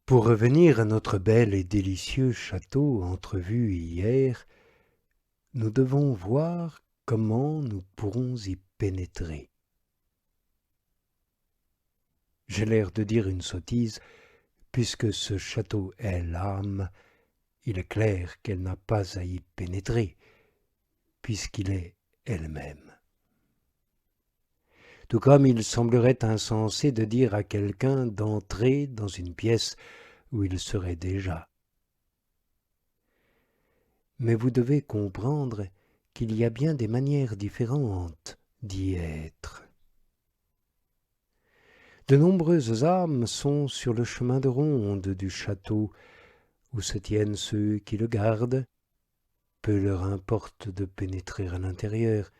Pour revenir à notre bel et délicieux château entrevu hier, nous devons voir comment nous pourrons y pénétrer. J'ai l'air de dire une sottise, puisque ce château est l'âme, il est clair qu'elle n'a pas à y pénétrer, puisqu'il est elle-même. Tout comme il semblerait insensé de dire à quelqu'un d'entrer dans une pièce où il serait déjà. Mais vous devez comprendre qu'il y a bien des manières différentes d'y être. De nombreuses âmes sont sur le chemin de ronde du château où se tiennent ceux qui le gardent. Peu leur importe de pénétrer à l'intérieur.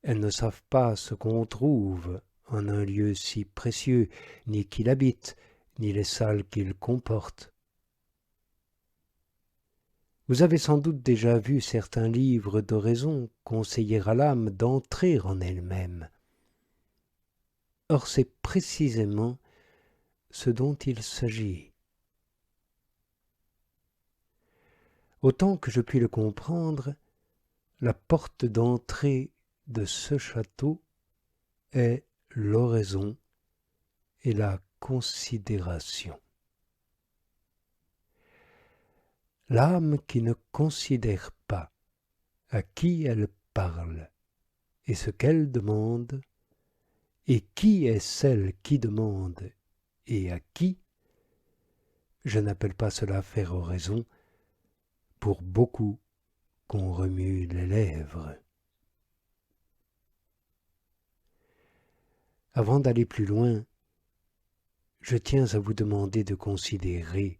Elles ne savent pas ce qu'on trouve en un lieu si précieux, ni qui l'habite, ni les salles qu'il comporte. Vous avez sans doute déjà vu certains livres d'oraison conseiller à l'âme d'entrer en elle-même. Or c'est précisément ce dont il s'agit. Autant que je puis le comprendre, la porte d'entrée de ce château est l'oraison et la considération. L'âme qui ne considère pas à qui elle parle et ce qu'elle demande, et qui est celle qui demande et à qui, je n'appelle pas cela faire oraison, pour beaucoup qu'on remue les lèvres. Avant d'aller plus loin, je tiens à vous demander de considérer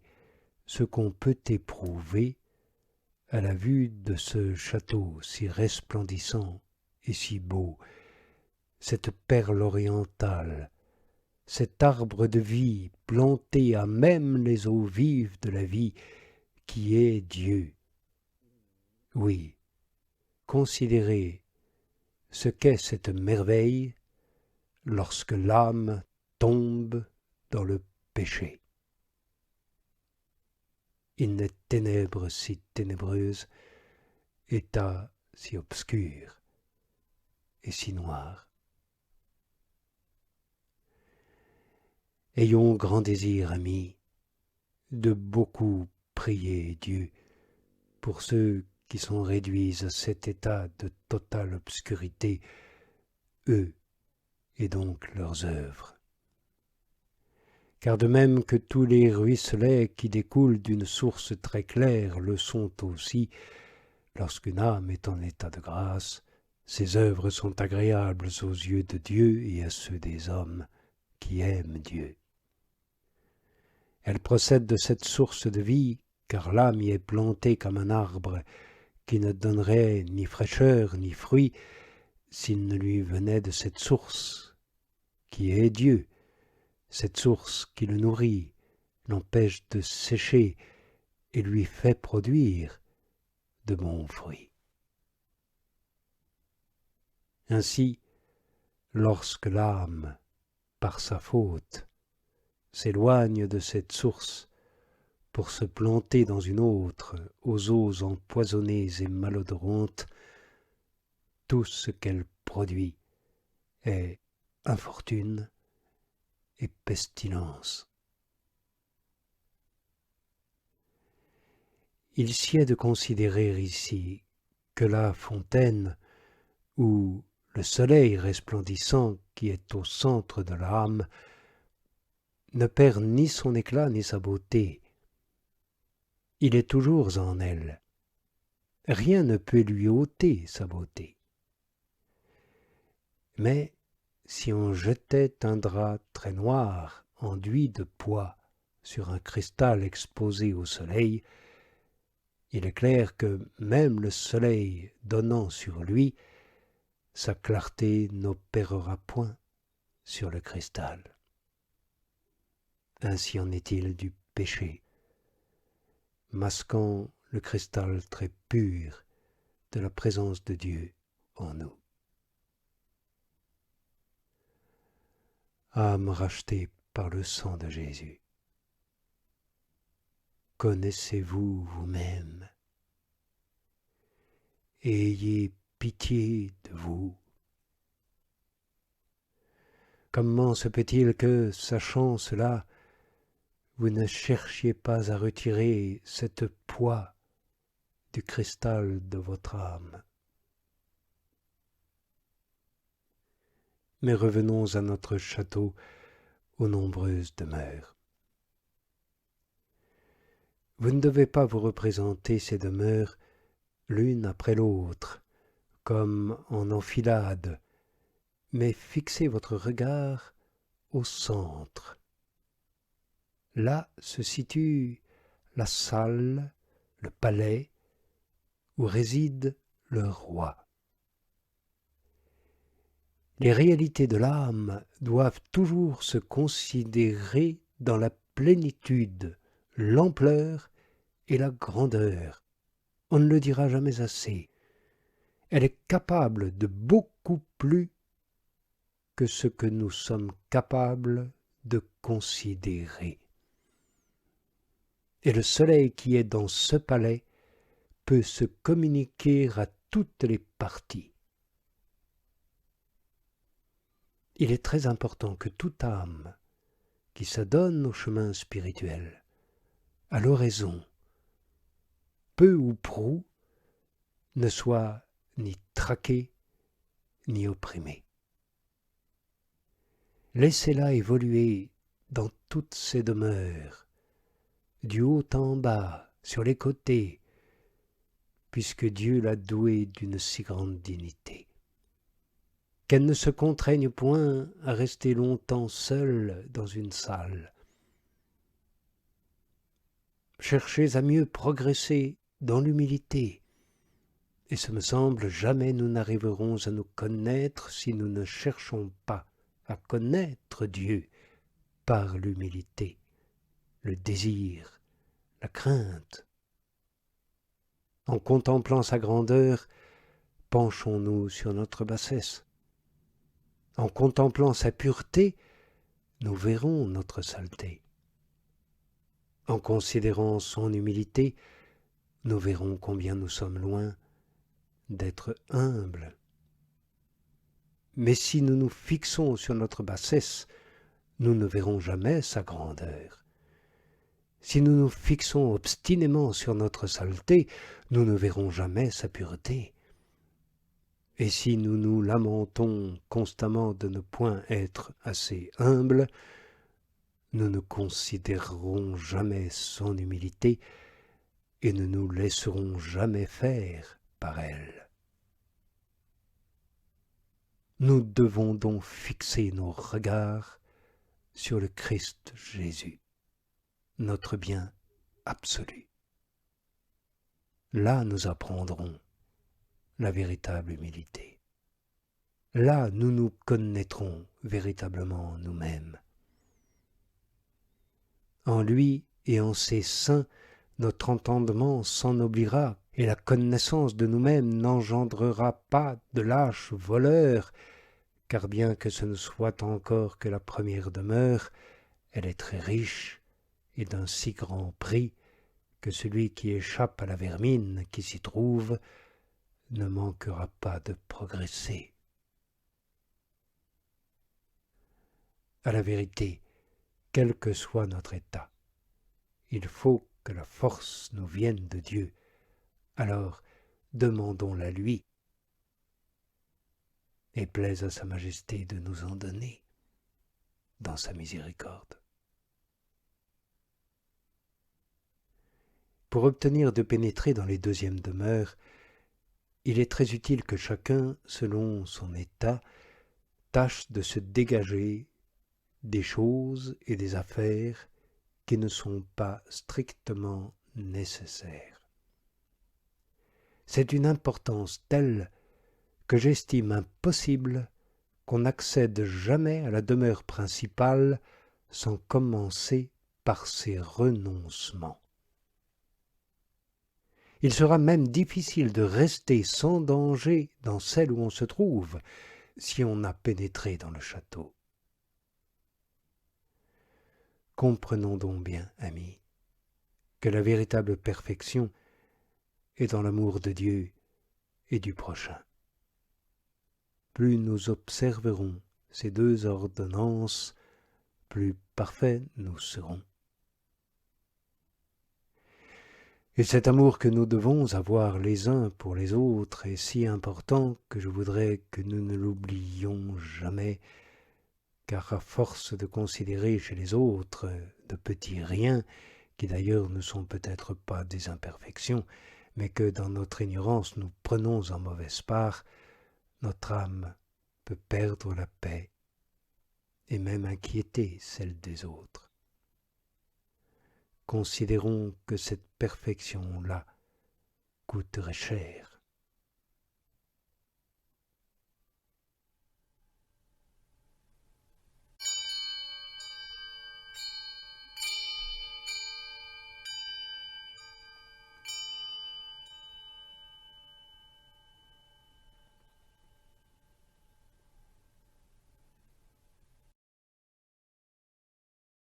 ce qu'on peut éprouver à la vue de ce château si resplendissant et si beau, cette perle orientale, cet arbre de vie planté à même les eaux vives de la vie qui est Dieu. Oui, considérez ce qu'est cette merveille lorsque l'âme tombe dans le péché. In est ténèbres si ténébreuses, état si obscur et si noir. Ayons grand désir, amis, de beaucoup prier Dieu pour ceux qui sont réduits à cet état de totale obscurité, eux et donc leurs œuvres. Car de même que tous les ruisselets qui découlent d'une source très claire le sont aussi, lorsqu'une âme est en état de grâce, ses œuvres sont agréables aux yeux de Dieu et à ceux des hommes qui aiment Dieu. Elle procède de cette source de vie, car l'âme y est plantée comme un arbre qui ne donnerait ni fraîcheur ni fruit s'il ne lui venait de cette source qui est Dieu, cette source qui le nourrit, l'empêche de sécher et lui fait produire de bons fruits. Ainsi, lorsque l'âme, par sa faute, s'éloigne de cette source pour se planter dans une autre, aux eaux empoisonnées et malodorantes, tout ce qu'elle produit est infortune et pestilence. Il sied de considérer ici que la fontaine, ou le soleil resplendissant qui est au centre de l'âme, ne perd ni son éclat ni sa beauté. Il est toujours en elle. Rien ne peut lui ôter sa beauté. Mais si on jetait un drap très noir, enduit de pois, sur un cristal exposé au soleil, il est clair que même le soleil donnant sur lui, sa clarté n'opérera point sur le cristal. Ainsi en est-il du péché, masquant le cristal très pur de la présence de Dieu en nous. Âme rachetée par le sang de Jésus. connaissez-vous vous-même? Ayez pitié de vous. Comment se peut-il que, sachant cela, vous ne cherchiez pas à retirer cette poix du cristal de votre âme? Mais revenons à notre château aux nombreuses demeures. Vous ne devez pas vous représenter ces demeures l'une après l'autre, comme en enfilade, mais fixez votre regard au centre. Là se situe la salle, le palais, où réside le roi. Les réalités de l'âme doivent toujours se considérer dans la plénitude, l'ampleur et la grandeur. On ne le dira jamais assez. Elle est capable de beaucoup plus que ce que nous sommes capables de considérer. Et le soleil qui est dans ce palais peut se communiquer à toutes les parties. Il est très important que toute âme qui s'adonne au chemin spirituel, à l'oraison, peu ou prou, ne soit ni traquée ni opprimée. Laissez-la évoluer dans toutes ses demeures, du haut en bas, sur les côtés, puisque Dieu l'a douée d'une si grande dignité. Qu'elle ne se contraigne point à rester longtemps seule dans une salle. Cherchez à mieux progresser dans l'humilité, et ce me semble, jamais nous n'arriverons à nous connaître si nous ne cherchons pas à connaître Dieu par l'humilité, le désir, la crainte. En contemplant sa grandeur, penchons-nous sur notre bassesse. En contemplant sa pureté, nous verrons notre saleté. En considérant son humilité, nous verrons combien nous sommes loin d'être humbles. Mais si nous nous fixons sur notre bassesse, nous ne verrons jamais sa grandeur. Si nous nous fixons obstinément sur notre saleté, nous ne verrons jamais sa pureté. Et si nous nous lamentons constamment de ne point être assez humbles, nous ne considérerons jamais son humilité et ne nous laisserons jamais faire par elle. Nous devons donc fixer nos regards sur le Christ Jésus, notre bien absolu. Là nous apprendrons la véritable humilité. Là nous nous connaîtrons véritablement nous-mêmes. En lui et en ses saints, notre entendement s'ennoblira et la connaissance de nous-mêmes n'engendrera pas de lâches voleurs, car bien que ce ne soit encore que la première demeure, elle est très riche et d'un si grand prix que celui qui échappe à la vermine qui s'y trouve ne manquera pas de progresser. À la vérité, quel que soit notre état, il faut que la force nous vienne de Dieu. Alors, demandons-la lui, et plaise à sa majesté de nous en donner dans sa miséricorde. Pour obtenir de pénétrer dans les deuxièmes demeures, il est très utile que chacun, selon son état, tâche de se dégager des choses et des affaires qui ne sont pas strictement nécessaires. C'est d'une importance telle que j'estime impossible qu'on n'accède jamais à la demeure principale sans commencer par ses renoncements. Il sera même difficile de rester sans danger dans celle où on se trouve, si on a pénétré dans le château. Comprenons donc bien, amis, que la véritable perfection est dans l'amour de Dieu et du prochain. Plus nous observerons ces deux ordonnances, plus parfaits nous serons. Et cet amour que nous devons avoir les uns pour les autres est si important que je voudrais que nous ne l'oublions jamais, car à force de considérer chez les autres de petits riens, qui d'ailleurs ne sont peut-être pas des imperfections, mais que dans notre ignorance nous prenons en mauvaise part, notre âme peut perdre la paix et même inquiéter celle des autres. Considérons que cette perfection-là coûterait cher.